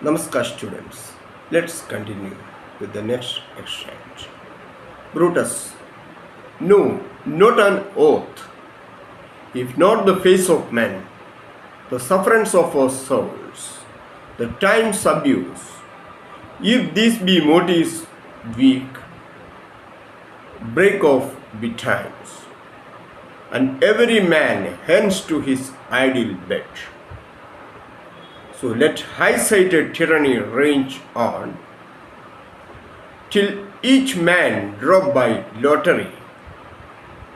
Namaskar students. Let's continue with the next exchange. Brutus. No, not an oath. If not the face of men, the sufferance of our souls, the time's abuse, if these be motives weak, break off betimes, and every man hence to his ideal bed. So let high-sighted tyranny range on, till each man drop by lottery.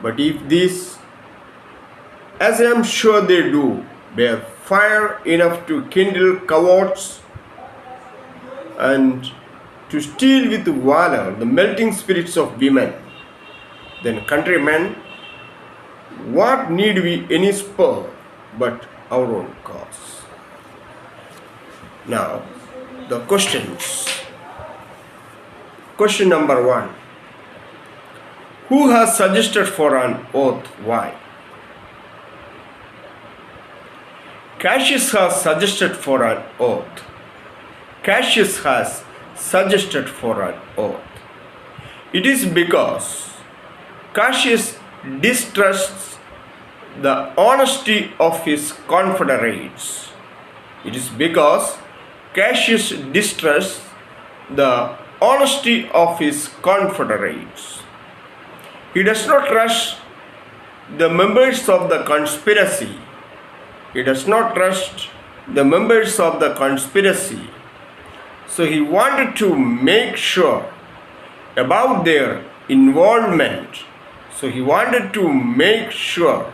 But if these, as I am sure they do, bear fire enough to kindle cowards and to steal with valor the melting spirits of women, then countrymen, what need we any spur but our own cause? Now, the questions. Question number 1. Who has suggested for an oath? Why? Cassius has suggested for an oath. Cassius has suggested for an oath. It is because Cassius distrusts the honesty of his confederates. It is because Cassius distrusts the honesty of his confederates. He does not trust the members of the conspiracy. He does not trust the members of the conspiracy. So he wanted to make sure about their involvement. So he wanted to make sure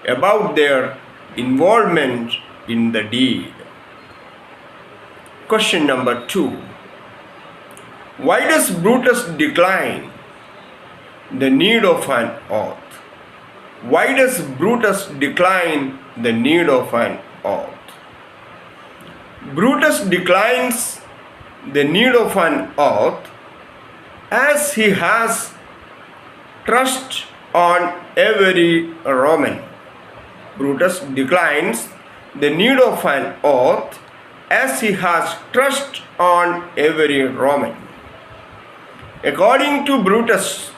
about their involvement in the deed. Question number 2. Why does Brutus decline the need of an oath? Why does Brutus decline the need of an oath? Brutus declines the need of an oath as he has trust on every Roman. Brutus declines the need of an oath as he has trust on every Roman. According to Brutus,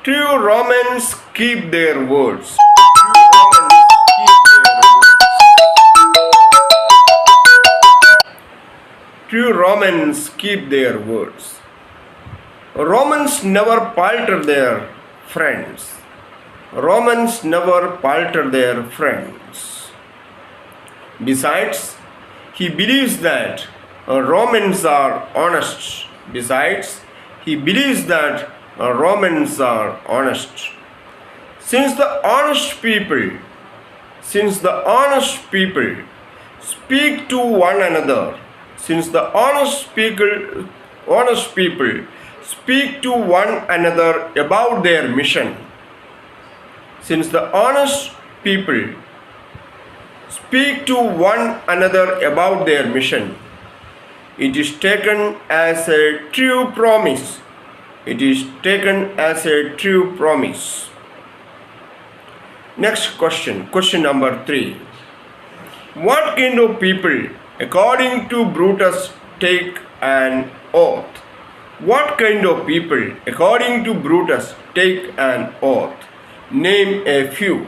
true Romans keep their words. True Romans keep their words. Romans never palter their friends. Romans never palter their friends. Besides, he believes that Romans are honest. Romans are honest. Since the honest people speak to one another, speak to one another about their mission, since the honest people speak to one another about their mission, it is taken as a true promise. Next question, question number 3. What kind of people, according to Brutus, take an oath? What kind of people, according to Brutus, take an oath? Name a few.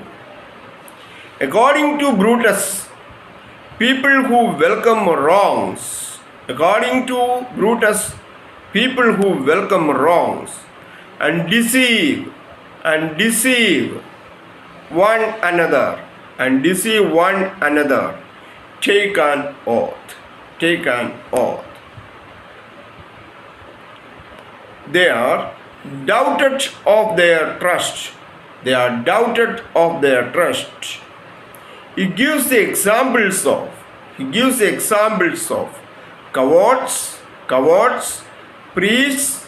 According to Brutus, people who welcome wrongs. According to Brutus, people who welcome wrongs and deceive one another take an oath. They are doubted of their trust. He gives the examples of cowards, priests,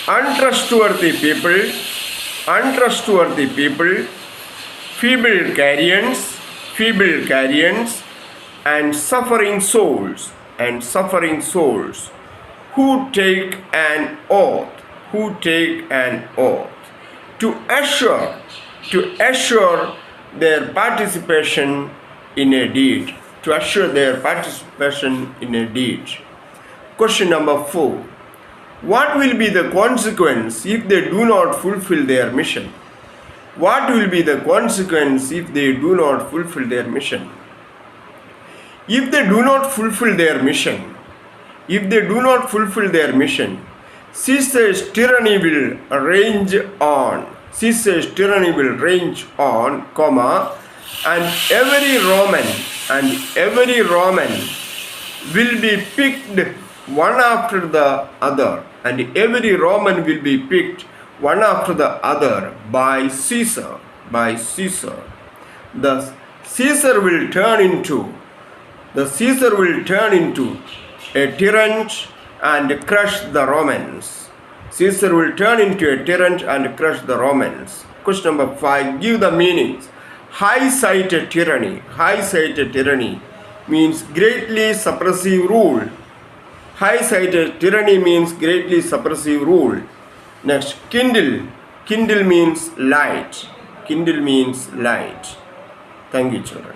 untrustworthy people, feeble carrions, and suffering souls, who take an oath, to assure their participation in a deed, to assure their participation in a deed. Question number 4. What will be the consequence if they do not fulfill their mission? What will be the consequence if they do not fulfill their mission? If they do not fulfill their mission, Caesar's tyranny will range on. Caesar's tyranny will range on, comma, and every Roman will be picked one after the other, and every Roman will be picked one after the other by Caesar. Thus, Caesar will turn into a tyrant and crush the Romans. Caesar will turn into a tyrant and crush the Romans. Question number 5. Give the meanings. High-sighted tyranny. High-sighted tyranny means greatly suppressive rule. High-sighted tyranny means greatly suppressive rule. Next, kindle. Kindle means light. Kindle means light. Thank you, children.